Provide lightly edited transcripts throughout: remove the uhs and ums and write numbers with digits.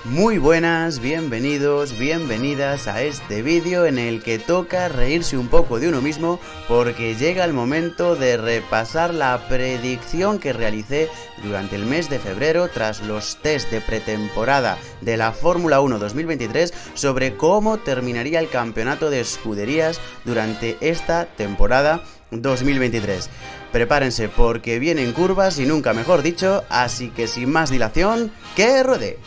Muy buenas, bienvenidos, bienvenidas a este vídeo en el que toca reírse un poco de uno mismo porque llega el momento de repasar la predicción que realicé durante el mes de febrero tras los test de pretemporada de la Fórmula 1 2023 sobre cómo terminaría el campeonato de escuderías durante esta temporada 2023. Prepárense porque vienen curvas y nunca mejor dicho, así que sin más dilación, ¡que ruede!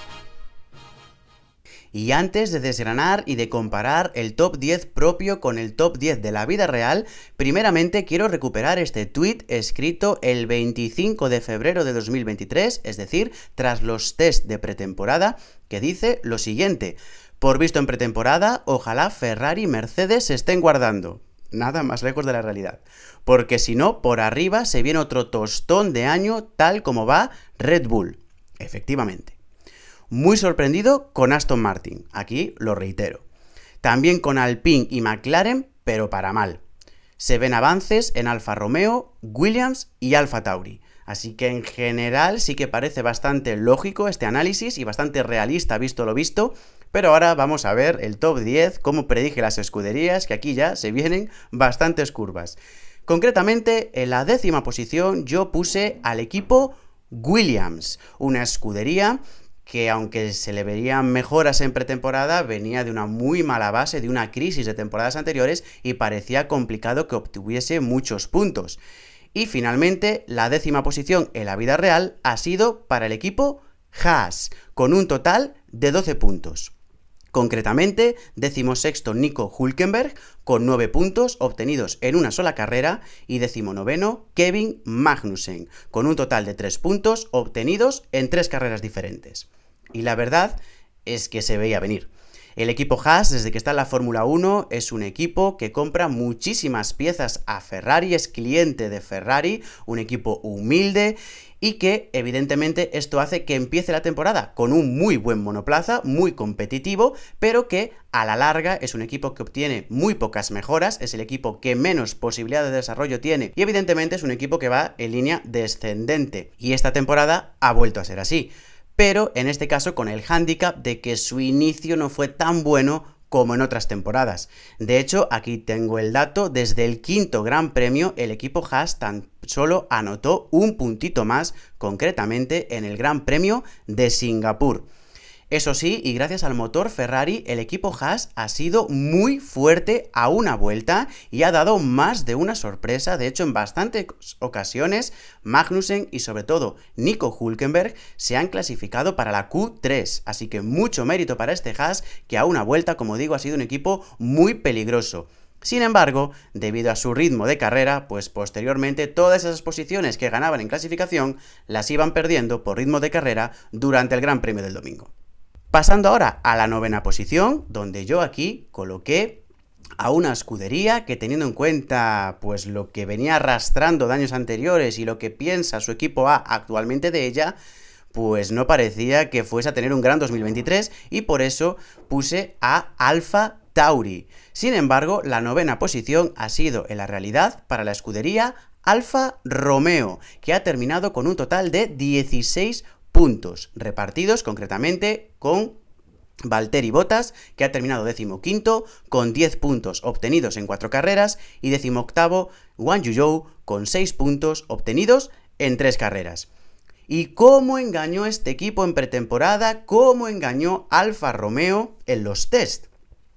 Y antes de desgranar y de comparar el top 10 propio con el top 10 de la vida real, primeramente quiero recuperar este tweet escrito el 25 de febrero de 2023, es decir, tras los test de pretemporada, que dice lo siguiente: por visto en pretemporada, ojalá Ferrari y Mercedes se estén guardando. Nada más lejos de la realidad. Porque si no, por arriba se viene otro tostón de año tal como va Red Bull. Efectivamente. Muy sorprendido con Aston Martin, aquí lo reitero. También con Alpine y McLaren, pero para mal. Se ven avances en Alfa Romeo, Williams y Alfa Tauri. Así que en general sí que parece bastante lógico este análisis y bastante realista visto lo visto. Pero ahora vamos a ver el top 10, cómo predije las escuderías, que aquí ya se vienen bastantes curvas. Concretamente, en la 10ª posición yo puse al equipo Williams, una escudería que aunque se le verían mejoras en pretemporada, venía de una muy mala base, de una crisis de temporadas anteriores y parecía complicado que obtuviese muchos puntos. Y finalmente, la 10ª posición en la vida real ha sido para el equipo Haas, con un total de 12 puntos. Concretamente, 16º Nico Hülkenberg, con 9 puntos obtenidos en una sola carrera, y 19º Kevin Magnussen, con un total de 3 puntos obtenidos en 3 carreras diferentes. Y la verdad es que se veía venir. El equipo Haas, desde que está en la Fórmula 1, es un equipo que compra muchísimas piezas a Ferrari, es cliente de Ferrari, un equipo humilde y que evidentemente esto hace que empiece la temporada con un muy buen monoplaza, muy competitivo, pero que a la larga es un equipo que obtiene muy pocas mejoras, es el equipo que menos posibilidad de desarrollo tiene y evidentemente es un equipo que va en línea descendente. Y esta temporada ha vuelto a ser así. Pero en este caso con el hándicap de que su inicio no fue tan bueno como en otras temporadas. De hecho, aquí tengo el dato, desde el 5º Gran Premio el equipo Haas tan solo anotó un puntito más, concretamente en el Gran Premio de Singapur. Eso sí, y gracias al motor Ferrari, el equipo Haas ha sido muy fuerte a una vuelta y ha dado más de una sorpresa. De hecho, en bastantes ocasiones, Magnussen y sobre todo Nico Hülkenberg se han clasificado para la Q3. Así que mucho mérito para este Haas, que a una vuelta, como digo, ha sido un equipo muy peligroso. Sin embargo, debido a su ritmo de carrera, pues posteriormente todas esas posiciones que ganaban en clasificación las iban perdiendo por ritmo de carrera durante el Gran Premio del domingo. Pasando ahora a la 9ª posición, donde yo aquí coloqué a una escudería que, teniendo en cuenta pues lo que venía arrastrando de años anteriores y lo que piensa su equipo A actualmente de ella, pues no parecía que fuese a tener un gran 2023 y por eso puse a Alfa Tauri. Sin embargo, la 9ª posición ha sido en la realidad para la escudería Alfa Romeo, que ha terminado con un total de 16 puntos, repartidos concretamente con Valtteri Bottas, que ha terminado 15º con 10 puntos obtenidos en 4 carreras, y 18º Guan Yu Zhou con 6 puntos obtenidos en 3 carreras. ¿Y cómo engañó este equipo en pretemporada? ¿Cómo engañó Alfa Romeo en los test?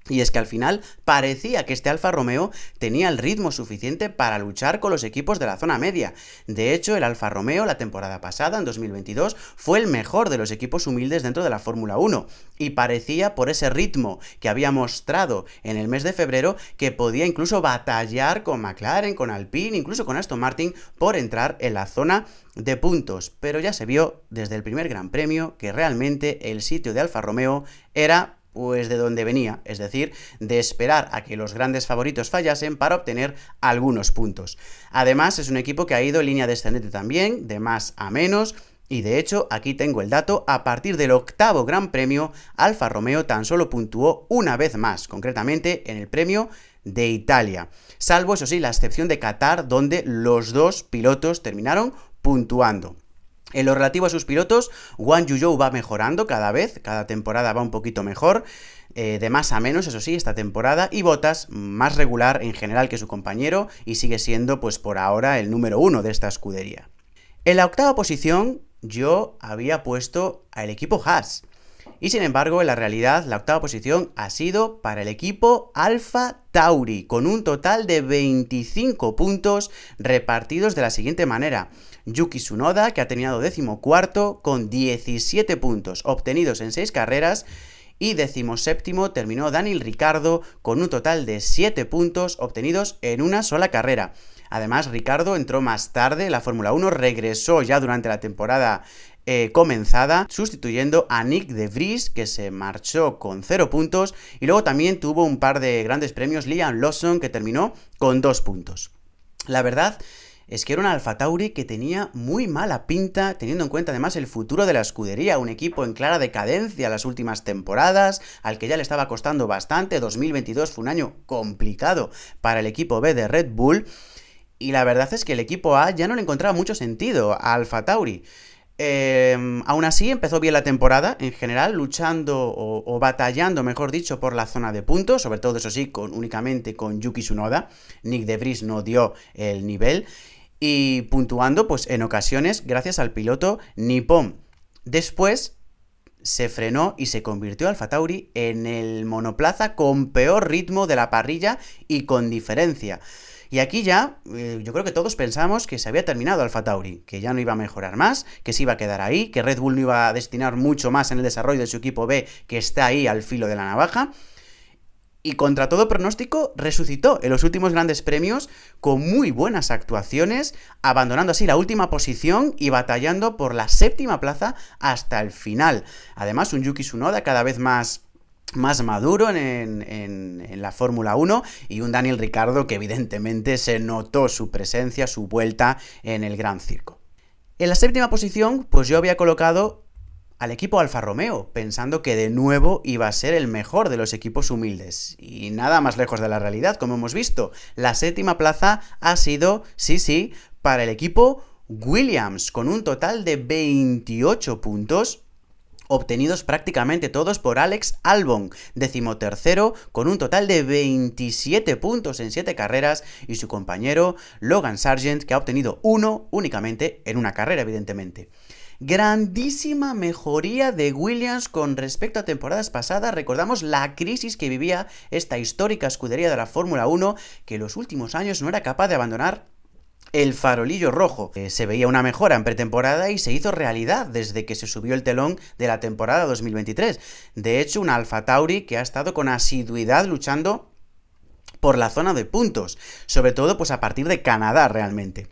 Y es que al final parecía que este Alfa Romeo tenía el ritmo suficiente para luchar con los equipos de la zona media. De hecho, el Alfa Romeo la temporada pasada, en 2022, fue el mejor de los equipos humildes dentro de la Fórmula 1. Y parecía, por ese ritmo que había mostrado en el mes de febrero, que podía incluso batallar con McLaren, con Alpine, incluso con Aston Martin, por entrar en la zona de puntos. Pero ya se vio desde el primer Gran Premio que realmente el sitio de Alfa Romeo era pues de donde venía, es decir, de esperar a que los grandes favoritos fallasen para obtener algunos puntos. Además, es un equipo que ha ido en línea descendente también, de más a menos, y de hecho, aquí tengo el dato, a partir del 8º Gran Premio, Alfa Romeo tan solo puntuó una vez más, concretamente en el Premio de Italia. Salvo, eso sí, la excepción de Qatar, donde los dos pilotos terminaron puntuando. En lo relativo a sus pilotos, Wang Yuzhou va mejorando cada vez, cada temporada va un poquito mejor, de más a menos, eso sí, esta temporada, y Bottas más regular en general que su compañero y sigue siendo, pues por ahora, el número 1 de esta escudería. En la octava posición, yo había puesto al equipo Haas. Y sin embargo, en la realidad, la octava posición ha sido para el equipo Alfa Tauri, con un total de 25 puntos repartidos de la siguiente manera. Yuki Tsunoda, que ha terminado 14º con 17 puntos obtenidos en 6 carreras, y 17º terminó Daniel Ricciardo con un total de 7 puntos obtenidos en una sola carrera. Además, Ricciardo entró más tarde en la Fórmula 1, regresó ya durante la temporada comenzada, sustituyendo a Nick de Vries, que se marchó con 0 puntos, y luego también tuvo un par de grandes premios Liam Lawson, que terminó con 2 puntos. La verdad es que era un Alfa Tauri que tenía muy mala pinta, teniendo en cuenta además el futuro de la escudería, un equipo en clara decadencia las últimas temporadas, al que ya le estaba costando bastante. 2022 fue un año complicado para el equipo B de Red Bull, y la verdad es que el equipo A ya no le encontraba mucho sentido a Alfa Tauri. Aún así empezó bien la temporada en general, luchando o batallando, mejor dicho, por la zona de puntos, sobre todo eso sí, únicamente con Yuki Tsunoda. Nick de Vries no dio el nivel y puntuando pues en ocasiones gracias al piloto nipón. Después se frenó y se convirtió Alfa Tauri en el monoplaza con peor ritmo de la parrilla y con diferencia. Y aquí ya, yo creo que todos pensamos que se había terminado Alfa Tauri, que ya no iba a mejorar más, que se iba a quedar ahí, que Red Bull no iba a destinar mucho más en el desarrollo de su equipo B, que está ahí al filo de la navaja. Y contra todo pronóstico, resucitó en los últimos grandes premios con muy buenas actuaciones, abandonando así la última posición y batallando por la 7ª plaza hasta el final. Además, un Yuki Tsunoda cada vez más maduro en la Fórmula 1 y un Daniel Ricciardo que evidentemente se notó su presencia, su vuelta en el Gran Circo. En la 7ª posición, pues yo había colocado al equipo Alfa Romeo, pensando que de nuevo iba a ser el mejor de los equipos humildes. Y nada más lejos de la realidad, como hemos visto. La 7ª plaza ha sido, sí, para el equipo Williams, con un total de 28 puntos, obtenidos prácticamente todos por Alex Albon, 13º con un total de 27 puntos en 7 carreras, y su compañero Logan Sargent, que ha obtenido 1 únicamente en una carrera, evidentemente. Grandísima mejoría de Williams con respecto a temporadas pasadas. Recordamos la crisis que vivía esta histórica escudería de la Fórmula 1, que en los últimos años no era capaz de abandonar el farolillo rojo. Se veía una mejora en pretemporada y se hizo realidad desde que se subió el telón de la temporada 2023. De hecho, un Alfa Tauri que ha estado con asiduidad luchando por la zona de puntos, sobre todo pues a partir de Canadá realmente.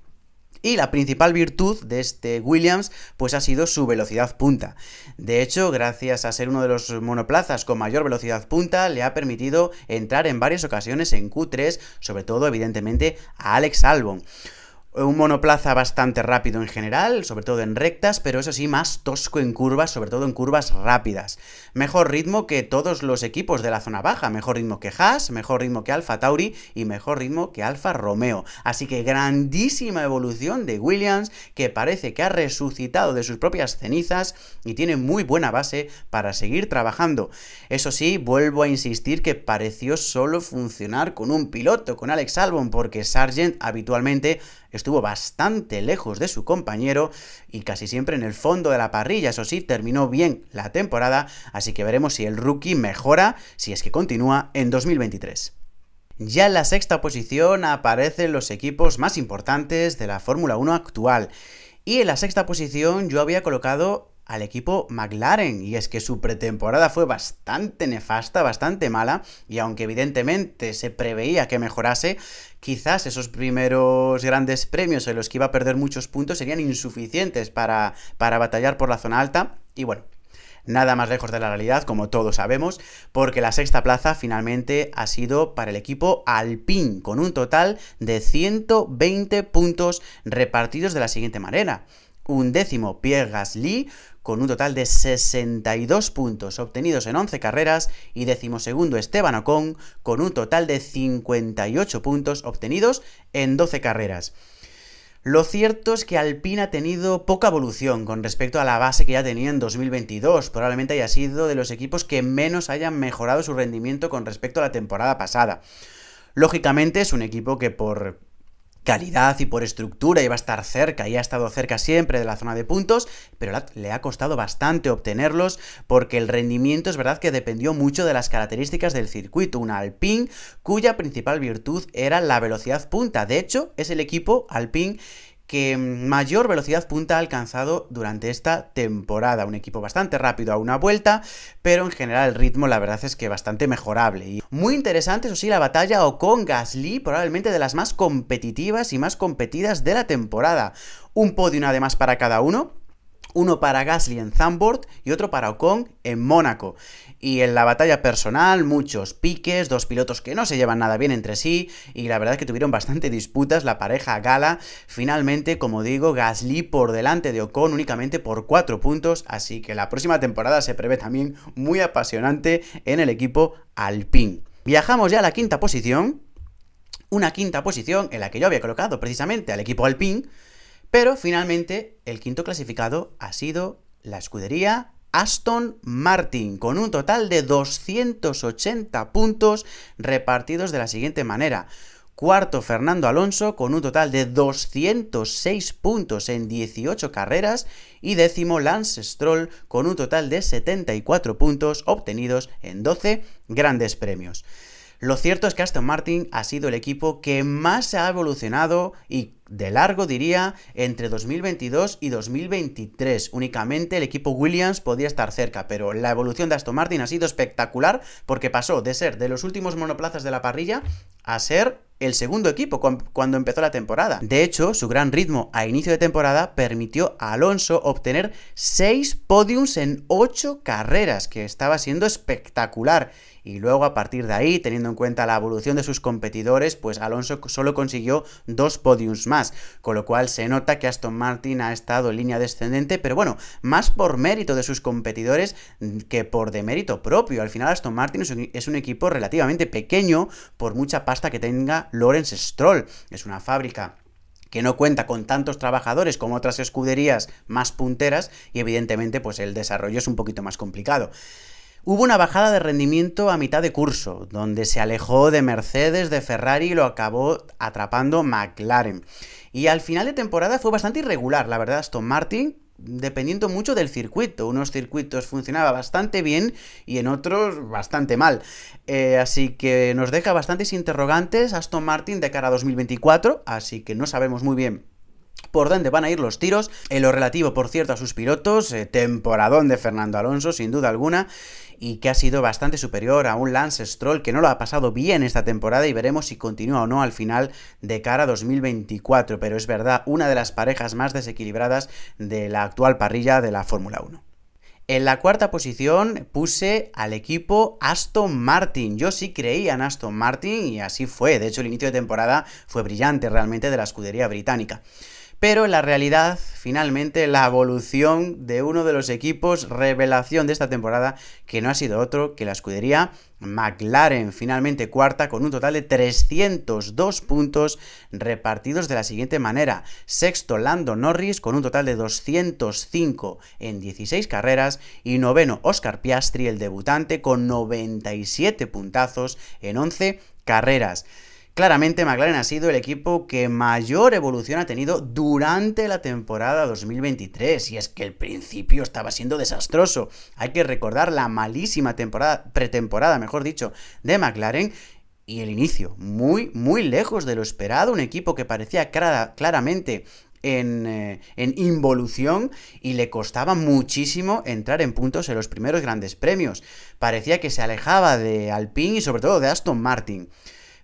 Y la principal virtud de este Williams pues ha sido su velocidad punta. De hecho, gracias a ser uno de los monoplazas con mayor velocidad punta, le ha permitido entrar en varias ocasiones en Q3, sobre todo evidentemente a Alex Albon. Un monoplaza bastante rápido en general, sobre todo en rectas, pero eso sí, más tosco en curvas, sobre todo en curvas rápidas. Mejor ritmo que todos los equipos de la zona baja, mejor ritmo que Haas, mejor ritmo que Alfa Tauri y mejor ritmo que Alfa Romeo. Así que grandísima evolución de Williams, que parece que ha resucitado de sus propias cenizas y tiene muy buena base para seguir trabajando. Eso sí, vuelvo a insistir que pareció solo funcionar con un piloto, con Alex Albon, porque Sargent habitualmente estuvo bastante lejos de su compañero y casi siempre en el fondo de la parrilla. Eso sí, terminó bien la temporada, así que veremos si el rookie mejora, si es que continúa en 2023. Ya en la 6ª posición aparecen los equipos más importantes de la Fórmula 1 actual. Y en la 6ª posición yo había colocado al equipo McLaren, y es que su pretemporada fue bastante nefasta, bastante mala, y aunque evidentemente se preveía que mejorase, quizás esos primeros grandes premios en los que iba a perder muchos puntos serían insuficientes para batallar por la zona alta, y bueno, nada más lejos de la realidad, como todos sabemos, porque la 6ª plaza finalmente ha sido para el equipo Alpine, con un total de 120 puntos repartidos de la siguiente manera. 11º Pierre Gasly, con un total de 62 puntos obtenidos en 11 carreras, y 12º Esteban Ocon, con un total de 58 puntos obtenidos en 12 carreras. Lo cierto es que Alpine ha tenido poca evolución con respecto a la base que ya tenía en 2022. Probablemente haya sido de los equipos que menos hayan mejorado su rendimiento con respecto a la temporada pasada. Lógicamente es un equipo que por calidad y por estructura iba a estar cerca y ha estado cerca siempre de la zona de puntos, pero le ha costado bastante obtenerlos porque el rendimiento es verdad que dependió mucho de las características del circuito. Un Alpine cuya principal virtud era la velocidad punta. De hecho, es el equipo Alpine que mayor velocidad punta ha alcanzado durante esta temporada. Un equipo bastante rápido a una vuelta, pero en general el ritmo la verdad es que bastante mejorable. Y muy interesante, eso sí, la batalla Ocon-Gasly, probablemente de las más competitivas y más competidas de la temporada. Un podium además para cada uno. Uno para Gasly en Zandvoort y otro para Ocon en Mónaco. Y en la batalla personal, muchos piques, dos pilotos que no se llevan nada bien entre sí, y la verdad es que tuvieron bastante disputas la pareja Gala. Finalmente, como digo, Gasly por delante de Ocon únicamente por 4 puntos, así que la próxima temporada se prevé también muy apasionante en el equipo Alpine. Viajamos ya a la quinta posición, una quinta posición en la que yo había colocado precisamente al equipo Alpine, pero finalmente el quinto clasificado ha sido la escudería Aston Martin, con un total de 280 puntos repartidos de la siguiente manera. Cuarto, Fernando Alonso, con un total de 206 puntos en 18 carreras. Y décimo, Lance Stroll, con un total de 74 puntos obtenidos en 12 grandes premios. Lo cierto es que Aston Martin ha sido el equipo que más ha evolucionado y de largo diría entre 2022 y 2023. Únicamente el equipo Williams podía estar cerca, pero la evolución de Aston Martin ha sido espectacular porque pasó de ser de los últimos monoplazas de la parrilla a ser el segundo equipo cuando empezó la temporada. De hecho, su gran ritmo a inicio de temporada permitió a Alonso obtener 6 podiums en 8 carreras, que estaba siendo espectacular. Y luego a partir de ahí, teniendo en cuenta la evolución de sus competidores, pues Alonso solo consiguió 2 podiums más, con lo cual se nota que Aston Martin ha estado en línea descendente, pero bueno, más por mérito de sus competidores que por demérito propio. Al final Aston Martin es un equipo relativamente pequeño, por mucha pasta que tenga Lawrence Stroll. Es una fábrica que no cuenta con tantos trabajadores como otras escuderías más punteras y evidentemente pues el desarrollo es un poquito más complicado. Hubo una bajada de rendimiento a mitad de curso, donde se alejó de Mercedes, de Ferrari y lo acabó atrapando McLaren. Y al final de temporada fue bastante irregular, la verdad, Aston Martin, dependiendo mucho del circuito. Unos circuitos funcionaba bastante bien y en otros bastante mal. Así que nos deja bastantes interrogantes Aston Martin de cara a 2024, así que no sabemos muy bien por dónde van a ir los tiros. En lo relativo, por cierto, a sus pilotos, temporadón de Fernando Alonso, sin duda alguna, y que ha sido bastante superior a un Lance Stroll que no lo ha pasado bien esta temporada y veremos si continúa o no al final de cara a 2024, pero es verdad, una de las parejas más desequilibradas de la actual parrilla de la Fórmula 1. En la cuarta posición puse al equipo Aston Martin. Yo sí creía en Aston Martin y así fue. De hecho, el inicio de temporada fue brillante realmente de la escudería británica. Pero en la realidad, finalmente, la evolución de uno de los equipos revelación de esta temporada, que no ha sido otro que la escudería McLaren, finalmente cuarta con un total de 302 puntos repartidos de la siguiente manera. Sexto, Lando Norris con un total de 205 en 16 carreras y noveno, Oscar Piastri, el debutante, con 97 puntazos en 11 carreras. Claramente McLaren ha sido el equipo que mayor evolución ha tenido durante la temporada 2023, y es que el principio estaba siendo desastroso. Hay que recordar la malísima pretemporada, mejor dicho, de McLaren, y el inicio muy lejos de lo esperado, un equipo que parecía claramente en involución y le costaba muchísimo entrar en puntos en los primeros grandes premios. Parecía que se alejaba de Alpine y sobre todo de Aston Martin.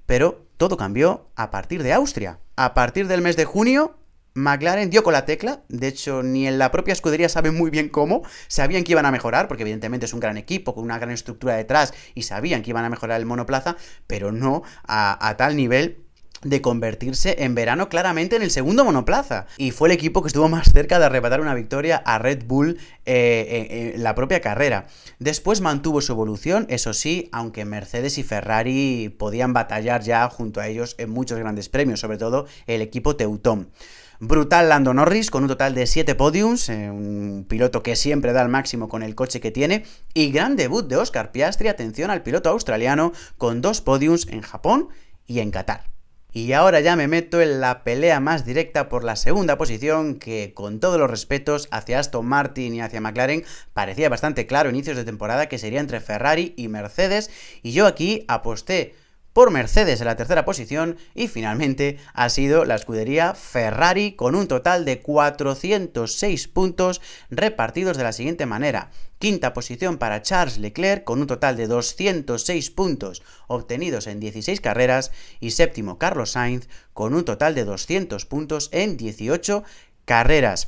Pero todo cambió a partir de Austria. A partir del mes de junio, McLaren dio con la tecla. De hecho, ni en la propia escudería saben muy bien cómo. Sabían que iban a mejorar, porque evidentemente es un gran equipo con una gran estructura detrás y sabían que iban a mejorar el monoplaza, pero no a tal nivel de convertirse en verano claramente en el segundo monoplaza. Y fue el equipo que estuvo más cerca de arrebatar una victoria a Red Bull en la propia carrera. Después mantuvo su evolución, eso sí, aunque Mercedes y Ferrari podían batallar ya junto a ellos en muchos grandes premios, sobre todo el equipo teutón. Brutal Lando Norris con un total de 7 podiums, un piloto que siempre da el máximo con el coche que tiene, y gran debut de Oscar Piastri, atención al piloto australiano, con 2 podiums en Japón y en Qatar. Y ahora ya me meto en la pelea más directa por la segunda posición, que con todos los respetos hacia Aston Martin y hacia McLaren parecía bastante claro a inicios de temporada que sería entre Ferrari y Mercedes, y yo aquí aposté por Mercedes en la tercera posición y finalmente ha sido la escudería Ferrari con un total de 406 puntos repartidos de la siguiente manera. Quinta posición para Charles Leclerc con un total de 206 puntos obtenidos en 16 carreras y séptimo Carlos Sainz con un total de 200 puntos en 18 carreras.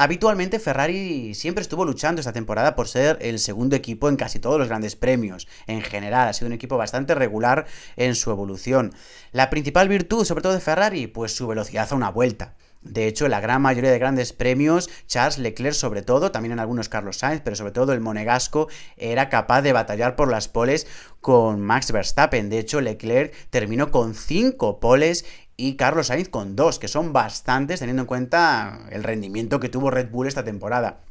Habitualmente Ferrari siempre estuvo luchando esta temporada por ser el segundo equipo en casi todos los grandes premios. En general, ha sido un equipo bastante regular en su evolución. La principal virtud, sobre todo de Ferrari, pues su velocidad a una vuelta. De hecho, en la gran mayoría de grandes premios, Charles Leclerc sobre todo, también en algunos Carlos Sainz, pero sobre todo el monegasco, era capaz de batallar por las poles con Max Verstappen. De hecho, Leclerc terminó con 5 poles y Carlos Sainz con 2, que son bastantes teniendo en cuenta el rendimiento que tuvo Red Bull esta temporada.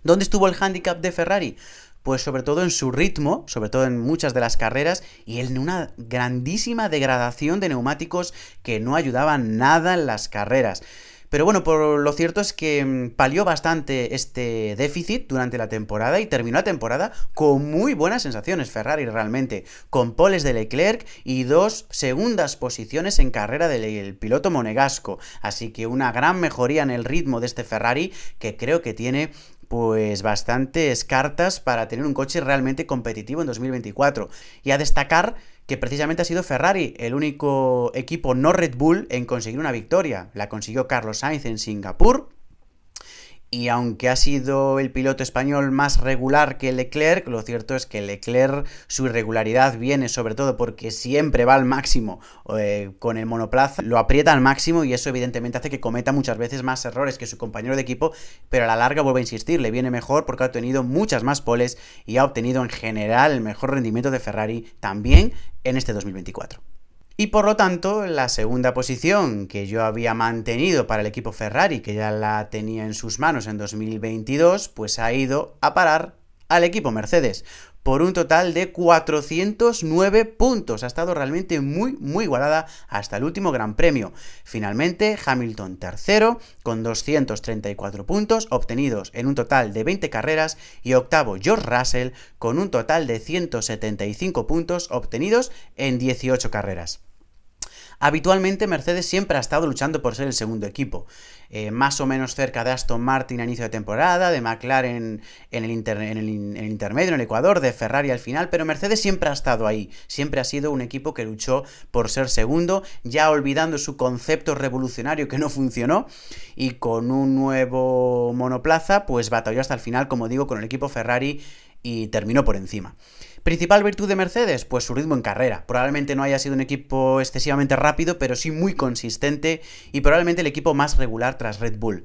¿Dónde estuvo el hándicap de Ferrari? Pues sobre todo en su ritmo, sobre todo en muchas de las carreras, y en una grandísima degradación de neumáticos que no ayudaban nada en las carreras. Pero bueno, por lo cierto es que palió bastante este déficit durante la temporada y terminó la temporada con muy buenas sensaciones Ferrari realmente, con poles de Leclerc y 2 segundas posiciones en carrera del piloto monegasco. Así que una gran mejoría en el ritmo de este Ferrari que creo que tiene pues bastantes cartas para tener un coche realmente competitivo en 2024. Y a destacar que precisamente ha sido Ferrari el único equipo no Red Bull en conseguir una victoria. La consiguió Carlos Sainz en Singapur. Y aunque ha sido el piloto español más regular que Leclerc, lo cierto es que Leclerc, su irregularidad viene sobre todo porque siempre va al máximo con el monoplaza, lo aprieta al máximo y eso evidentemente hace que cometa muchas veces más errores que su compañero de equipo, pero a la larga, vuelvo a insistir, le viene mejor porque ha obtenido muchas más poles y ha obtenido en general el mejor rendimiento de Ferrari también en este 2024. Y por lo tanto, la segunda posición que yo había mantenido para el equipo Ferrari, que ya la tenía en sus manos en 2022, pues ha ido a parar al equipo Mercedes, por un total de 409 puntos. Ha estado realmente muy igualada hasta el último Gran Premio. Finalmente, Hamilton tercero, con 234 puntos, obtenidos en un total de 20 carreras, y octavo George Russell, con un total de 175 puntos, obtenidos en 18 carreras. Habitualmente Mercedes siempre ha estado luchando por ser el segundo equipo, más o menos cerca de Aston Martin a inicio de temporada, de McLaren en el intermedio, en el Ecuador, de Ferrari al final, pero Mercedes siempre ha estado ahí, siempre ha sido un equipo que luchó por ser segundo, ya olvidando su concepto revolucionario que no funcionó, y con un nuevo monoplaza, pues batalló hasta el final, como digo, con el equipo Ferrari y terminó por encima. ¿Principal virtud de Mercedes? Pues su ritmo en carrera. Probablemente no haya sido un equipo excesivamente rápido, pero sí muy consistente y probablemente el equipo más regular tras Red Bull.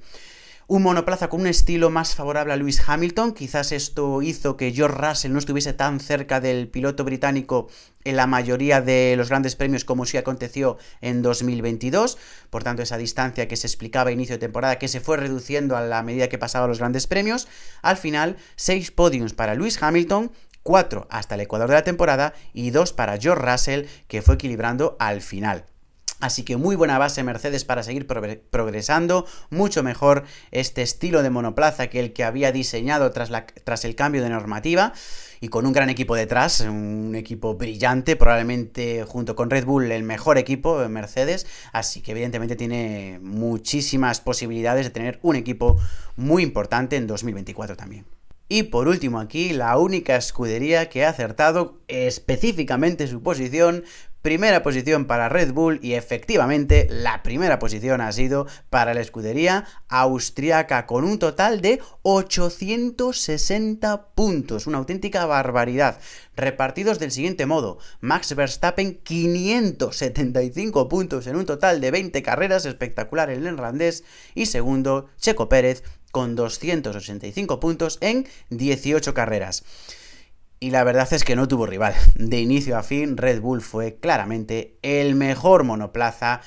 Un monoplaza con un estilo más favorable a Lewis Hamilton, quizás esto hizo que George Russell no estuviese tan cerca del piloto británico en la mayoría de los grandes premios como sí aconteció en 2022, por tanto esa distancia que se explicaba a inicio de temporada que se fue reduciendo a la medida que pasaban los grandes premios. Al final, 6 podiums para Lewis Hamilton, 4 hasta el Ecuador de la temporada y 2 para George Russell, que fue equilibrando al final. Así que muy buena base Mercedes para seguir progresando, mucho mejor este estilo de monoplaza que el que había diseñado tras el cambio de normativa, y con un gran equipo detrás, un equipo brillante, probablemente junto con Red Bull el mejor equipo de Mercedes, así que evidentemente tiene muchísimas posibilidades de tener un equipo muy importante en 2024 también. Y por último aquí, la única escudería que ha acertado específicamente su posición. Primera posición para Red Bull y efectivamente la primera posición ha sido para la escudería austriaca con un total de 860 puntos, una auténtica barbaridad, repartidos del siguiente modo: Max Verstappen 575 puntos en un total de 20 carreras, espectacular el neerlandés, y segundo Checo Pérez con 285 puntos en 18 carreras. Y la verdad es que no tuvo rival. De inicio a fin, Red Bull fue claramente el mejor monoplaza,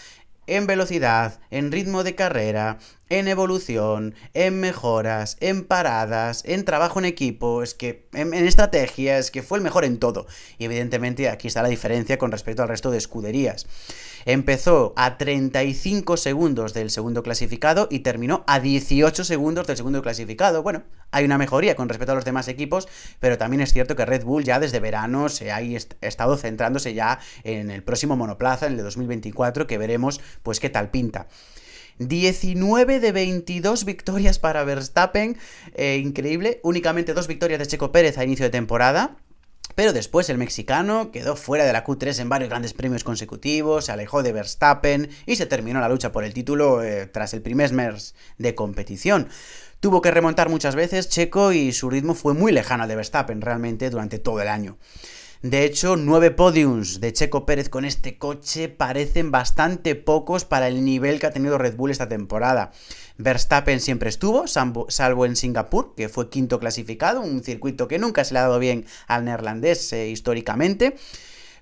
en velocidad, en ritmo de carrera, en evolución, en mejoras, en paradas, en trabajo en equipo, es que en estrategia, es que fue el mejor en todo. Y evidentemente aquí está la diferencia con respecto al resto de escuderías. Empezó a 35 segundos del segundo clasificado y terminó a 18 segundos del segundo clasificado. Bueno, hay una mejoría con respecto a los demás equipos, pero también es cierto que Red Bull ya desde verano se ha estado centrándose ya en el próximo monoplaza, en el de 2024, que veremos pues qué tal pinta. 19 de 22 victorias para Verstappen, increíble, únicamente 2 victorias de Checo Pérez a inicio de temporada. Pero después el mexicano quedó fuera de la Q3 en varios grandes premios consecutivos, se alejó de Verstappen y se terminó la lucha por el título tras el primer mes de competición. Tuvo que remontar muchas veces Checo y su ritmo fue muy lejano al de Verstappen realmente durante todo el año. De hecho, 9 podiums de Checo Pérez con este coche parecen bastante pocos para el nivel que ha tenido Red Bull esta temporada. Verstappen siempre estuvo, salvo en Singapur, que fue quinto clasificado, un circuito que nunca se le ha dado bien al neerlandés históricamente.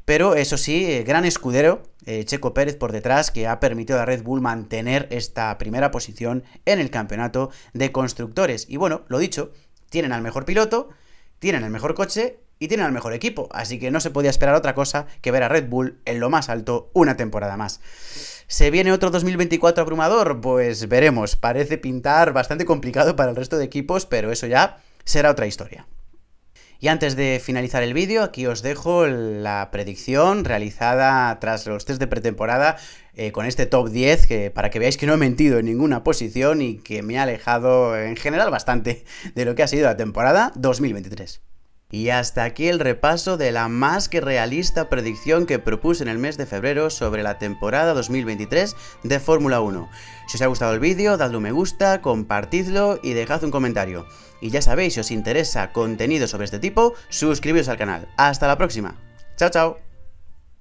Pero eso sí, gran escudero, Checo Pérez por detrás, que ha permitido a Red Bull mantener esta primera posición en el campeonato de constructores. Y bueno, lo dicho, tienen al mejor piloto, tienen el mejor coche y tienen al mejor equipo, así que no se podía esperar otra cosa que ver a Red Bull en lo más alto una temporada más. ¿Se viene otro 2024 abrumador? Pues veremos, parece pintar bastante complicado para el resto de equipos, pero eso ya será otra historia. Y antes de finalizar el vídeo, aquí os dejo la predicción realizada tras los test de pretemporada con este top 10, para que veáis que no he mentido en ninguna posición y que me ha alejado en general bastante de lo que ha sido la temporada 2023. Y hasta aquí el repaso de la más que realista predicción que propuse en el mes de febrero sobre la temporada 2023 de Fórmula 1. Si os ha gustado el vídeo, dadle un me gusta, compartidlo y dejad un comentario. Y ya sabéis, si os interesa contenido sobre este tipo, suscribiros al canal. ¡Hasta la próxima! ¡Chao, chao!